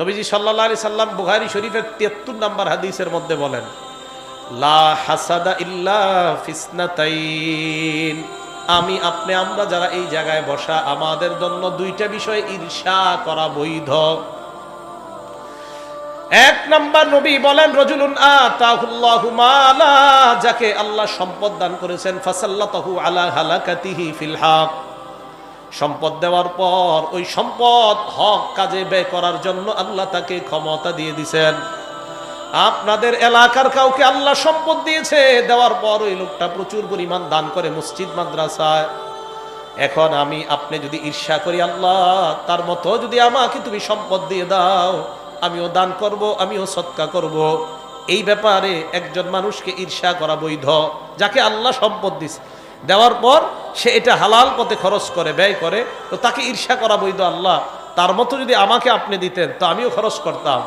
নবীজি সাল্লাল্লাহু আলাইহি সাল্লাম বুখারী শরীফের 73 নম্বর হাদিসের মধ্যে বলেন, লা হাসাদা ইল্লা ফিসনাতাইন। আমি আপনি আমরা যারা এই জায়গায় বসা, আমাদের জন্য দুইটা বিষয় ঈর্ষা করা বৈধ। এক নাম্বার নবী বলেন, রজুলুন আতাহুল্লাহু মালা, যাকে আল্লাহ সম্পদ দান করেছেন, ফাসাল্লাতাহু আলা হালাকাতিহি ফিল হক, সম্পদ দেওয়ার পর ওই সম্পদ হক কাজে ব্যয় করার জন্য আল্লাহ তাকে ক্ষমতা দিয়ে দিয়েছেন। আপনাদের এলাকার কাউকে আল্লাহ সম্পদ দিয়েছে, দেওয়ার পর ওই লোকটা প্রচুর পরিমাণ দান করে মসজিদ মাদ্রাসায়। এখন আমি আপনি যদি ঈর্ষা করি, আল্লাহ তার মতো যদি আমাকে তুমি সম্পদ দিয়ে দাও, আমিও দান করব, আমিও সদকা করব। এই ব্যাপারে একজন মানুষকে ঈর্ষা করা বৈধ, যাকে আল্লাহ সম্পদ দিছে, দেওয়ার পর সে এটা হালাল পথে খরচ করে, ব্যয় করে, তো তাকে ঈর্ষা করা বৈধ। আল্লাহ তার মতো যদি আমাকে আপনি দিতেন তো আমিও খরচ করতাম।